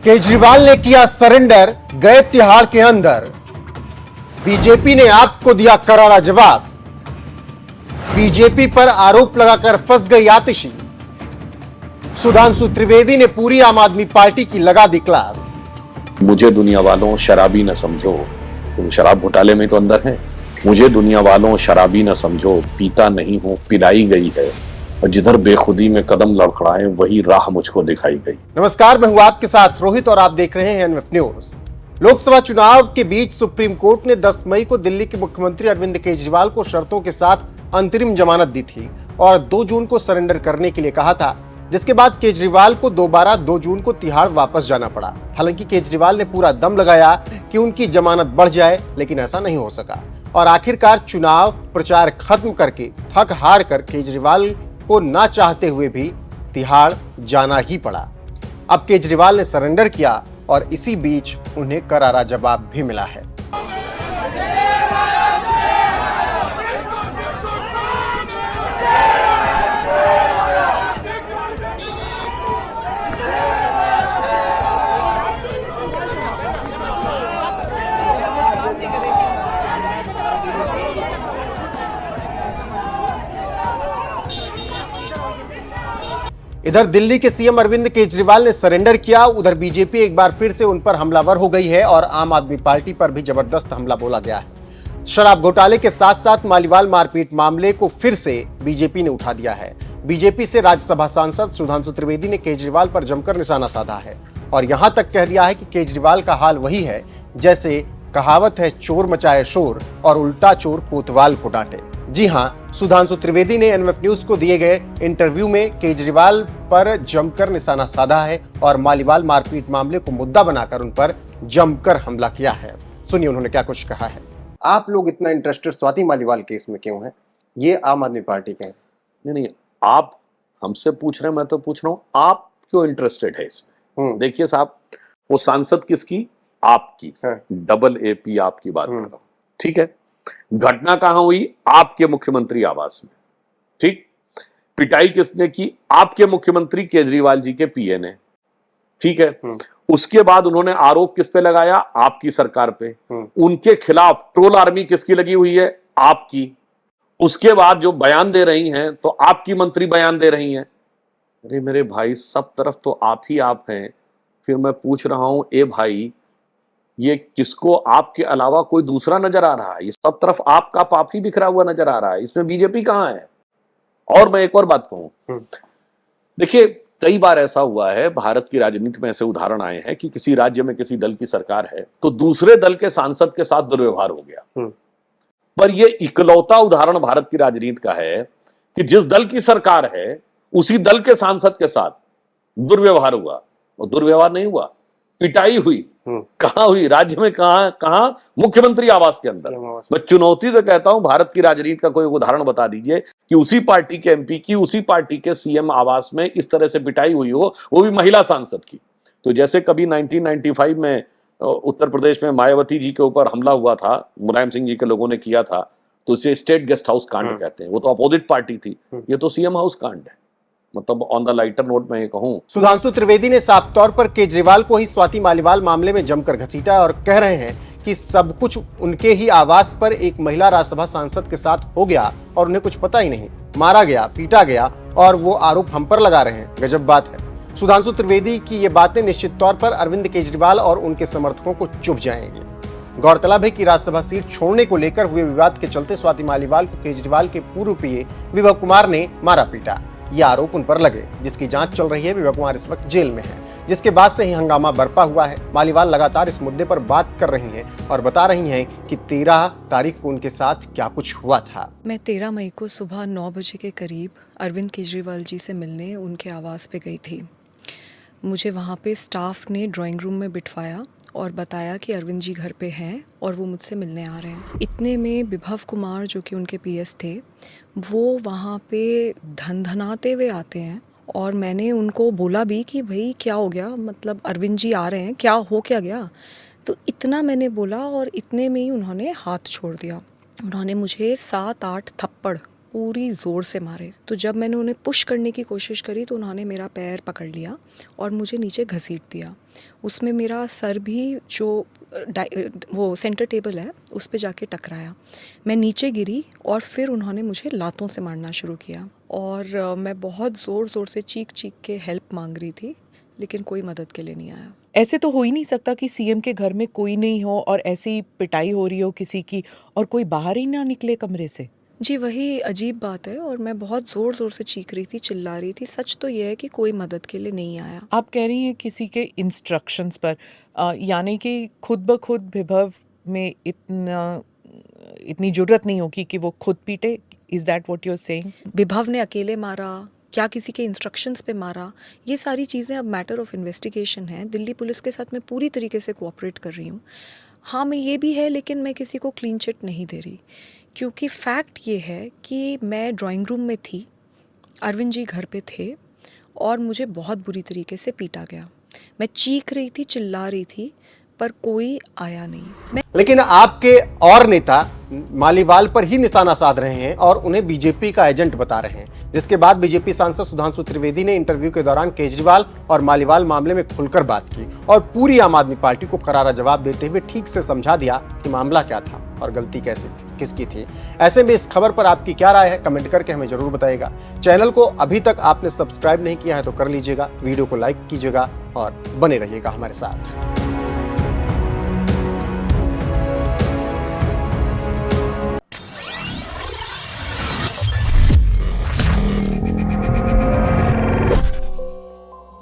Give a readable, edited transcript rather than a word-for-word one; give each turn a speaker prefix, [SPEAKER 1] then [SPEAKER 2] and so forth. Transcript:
[SPEAKER 1] केजरीवाल ने किया सरेंडर, गए तिहाड़ के अंदर। बीजेपी ने आपको दिया करारा जवाब। बीजेपी पर आरोप लगाकर फंस गई आतिशी। सुधांशु त्रिवेदी ने पूरी आम आदमी पार्टी की लगा दी क्लास।
[SPEAKER 2] मुझे दुनिया वालों शराबी न समझो, तुम शराब घोटाले में तो अंदर हैं। मुझे दुनिया वालों शराबी न समझो, पीता नहीं हूं, पिलाई गई है। और जिधर बेखुदी में कदम लड़खड़ाए वही राह मुझको दिखाई गई।
[SPEAKER 1] नमस्कार, मैं हूं आपके साथ रोहित और आप देख रहे हैं एनएफ न्यूज। लोकसभा चुनाव के बीच सुप्रीम कोर्ट ने 10 मई को दिल्ली के मुख्यमंत्री अरविंद केजरीवाल को शर्तों के साथ अंतरिम जमानत दी थी और 2 जून को सरेंडर करने के लिए कहा था, जिसके बाद केजरीवाल को दोबारा 2 जून को तिहाड़ वापस जाना पड़ा। हालांकि केजरीवाल ने पूरा दम लगाया कि उनकी जमानत बढ़ जाए, लेकिन ऐसा नहीं हो सका और आखिरकार चुनाव प्रचार खत्म करके थक हार कर केजरीवाल को ना चाहते हुए भी तिहाड़ जाना ही पड़ा। अब केजरीवाल ने सरेंडर किया और इसी बीच उन्हें करारा जवाब भी मिला है। इधर दिल्ली के सीएम अरविंद केजरीवाल ने सरेंडर किया, उधर बीजेपी एक बार फिर से उन पर हमलावर हो गई है और आम आदमी पार्टी पर भी जबरदस्त हमला बोला गया है। शराब घोटाले के साथ साथ मालीवाल मारपीट मामले को फिर से बीजेपी ने उठा दिया है। बीजेपी से राज्यसभा सांसद सुधांशु त्रिवेदी ने केजरीवाल पर जमकर निशाना साधा है और यहां तक कह दिया है कि केजरीवाल का हाल वही है जैसे कहावत है, चोर मचाए शोर और उल्टा चोर कोतवाल को डांटे। जी हां, सुधांशु त्रिवेदी ने एनएफ न्यूज को दिए गए इंटरव्यू में केजरीवाल पर जमकर निशाना साधा है और मालीवाल मारपीट मामले को मुद्दा बनाकर उन पर जमकर हमला किया है। सुनिए उन्होंने क्या कुछ कहा है। आप लोग इतना इंटरेस्टेड स्वाति मालीवाल केस में क्यों हैं? ये आम आदमी पार्टी के हैं।
[SPEAKER 2] नहीं, आप हमसे पूछ रहे हैं, मैं तो पूछ रहा हूँ आप क्यों इंटरेस्टेड है इसमें। देखिए साहब, वो सांसद किसकी? आपकी। डबल एपी आपकी बात कर रहा हूँ, ठीक है। घटना कहां हुई? आपके मुख्यमंत्री आवास में, ठीक। पिटाई किसने की? आपके मुख्यमंत्री केजरीवाल जी के पीए ने, ठीक है। उसके बाद उन्होंने आरोप किस पे लगाया? आपकी सरकार पे। उनके खिलाफ ट्रोल आर्मी किसकी लगी हुई है? आपकी। उसके बाद जो बयान दे रही हैं तो आपकी मंत्री बयान दे रही हैं। अरे मेरे भाई, सब तरफ तो आप ही आप हैं। फिर मैं पूछ रहा हूं, ए भाई, ये किसको आपके अलावा कोई दूसरा नजर आ रहा है? ये सब तरफ आपका पाप ही बिखरा हुआ नजर आ रहा है, इसमें बीजेपी कहां है? और मैं एक और बात कहूं, देखिए कई बार ऐसा हुआ है भारत की राजनीति में, ऐसे उदाहरण आए हैं कि किसी राज्य में किसी दल की सरकार है तो दूसरे दल के सांसद के साथ दुर्व्यवहार हो गया। पर यह इकलौता उदाहरण भारत की राजनीति का है कि जिस दल की सरकार है उसी दल के सांसद के साथ दुर्व्यवहार हुआ। और दुर्व्यवहार नहीं हुआ, पिटाई हुई। कहां हुई? राज्य में। कहां? मुख्यमंत्री आवास के अंदर। मैं चुनौती से कहता हूं, भारत की राजनीति का कोई उदाहरण बता दीजिए कि उसी पार्टी के एमपी की, उसी पार्टी के सीएम आवास में इस तरह से पिटाई हुई हो, वो भी महिला सांसद की। तो जैसे कभी 1995 में उत्तर प्रदेश में मायावती जी के ऊपर हमला हुआ था, मुलायम सिंह जी के लोगों ने किया था, तो इसे स्टेट गेस्ट हाउस कांड कहते हैं। वो तो अपोजिट पार्टी थी, ये तो सीएम हाउस कांड है। मतलब ऑन द लाइटर नोट में ये कहूं,
[SPEAKER 1] सुधांशु त्रिवेदी ने साफ तौर पर केजरीवाल को ही स्वाति मालीवाल मामले में जमकर घसीटा और कह रहे हैं कि सब कुछ उनके ही आवास पर एक महिला राज्यसभा सांसद के साथ हो गया और उन्हें कुछ पता ही नहीं, मारा गया, पीटा गया और वो आरोप हम पर लगा रहे हैं। गजब बात है। सुधांशु त्रिवेदी की ये बातें निश्चित तौर पर अरविंद केजरीवाल और उनके समर्थकों को चुभ जाएंगी। गौरतलब है कि राज्यसभा सीट छोड़ने को लेकर हुए विवाद के चलते स्वाति मालीवाल को केजरीवाल के पूर्व पीए विभव कुमार ने मारा पीटा। ये आरोप उन पर लगे, जिसकी जांच चल रही है। विभव कुमार इस वक्त जेल में है, जिसके बाद से ही हंगामा बरपा हुआ है। मालीवाल लगातार इस मुद्दे पर बात कर रही हैं और बता रही हैं कि 13 तारीख को उनके साथ क्या कुछ हुआ था।
[SPEAKER 3] मैं 13 मई को सुबह 9 बजे के करीब अरविंद केजरीवाल जी से मिलने उनके आवास पे गई थी। मुझे वहाँ पे स्टाफ ने ड्राइंग रूम में बिठवाया और बताया कि अरविंद जी घर पे हैं और वो मुझसे मिलने आ रहे हैं। इतने में विभव कुमार जो कि उनके पीएस थे, वो वहाँ पे धनधनाते हुए आते हैं और मैंने उनको बोला भी कि भाई क्या हो गया, मतलब अरविंद जी आ रहे हैं, क्या हो क्या गया? तो इतना मैंने बोला और इतने में ही उन्होंने हाथ छोड़ दिया। उन्होंने मुझे 7-8 थप्पड़ पूरी ज़ोर से मारे। तो जब मैंने उन्हें पुश करने की कोशिश करी तो उन्होंने मेरा पैर पकड़ लिया और मुझे नीचे घसीट दिया। उसमें मेरा सर भी जो वो सेंटर टेबल है उस पे जाके टकराया। मैं नीचे गिरी और फिर उन्होंने मुझे लातों से मारना शुरू किया और मैं बहुत ज़ोर ज़ोर से चीख के हेल्प मांग रही थी, लेकिन कोई मदद के लिए नहीं आया।
[SPEAKER 4] ऐसे तो हो ही नहीं सकता कि सीएम के घर में कोई नहीं हो और ऐसी पिटाई हो रही हो किसी की और कोई बाहर ही ना निकले कमरे से।
[SPEAKER 3] जी, वही अजीब बात है और मैं बहुत ज़ोर ज़ोर से चीख रही थी, चिल्ला रही थी। सच तो ये है कि कोई मदद के लिए नहीं आया।
[SPEAKER 4] आप कह रही हैं किसी के इंस्ट्रक्शंस पर, यानी कि खुद ब खुद विभव में इतनी जुर्रत नहीं होगी कि वो खुद पीटे। Is that what you are saying?
[SPEAKER 3] Vibhav ने अकेले मारा, क्या किसी के इंस्ट्रक्शंस पे मारा, ये सारी चीज़ें अब मैटर ऑफ इन्वेस्टिगेशन है। दिल्ली पुलिस के साथ मैं पूरी तरीके से कोऑपरेट कर रही हूँ। हाँ, मैं ये भी है, लेकिन मैं किसी को क्लीन चिट नहीं दे रही, क्योंकि फैक्ट ये है कि मैं ड्राइंग रूम में थी, अरविंद जी घर पे थे और मुझे बहुत बुरी तरीके से पीटा गया। मैं चीख रही थी, चिल्ला रही थी, पर कोई आया नहीं।
[SPEAKER 1] लेकिन आपके और नेता मालीवाल पर ही निशाना साध रहे हैं और उन्हें बीजेपी का एजेंट बता रहे हैं, जिसके बाद बीजेपी सांसद सुधांशु त्रिवेदी ने इंटरव्यू के दौरान केजरीवाल और मालीवाल मामले में खुलकर बात की और पूरी आम आदमी पार्टी को करारा जवाब देते हुए ठीक से समझा दिया कि मामला क्या था और गलती कैसे थी, किसकी थी। ऐसे में इस खबर पर आपकी क्या राय है, कमेंट करके हमें जरूर बताइएगा। चैनल को अभी तक आपने सब्सक्राइब नहीं किया है तो कर लीजिएगा, वीडियो को लाइक कीजिएगा और बने रहिएगा हमारे साथ।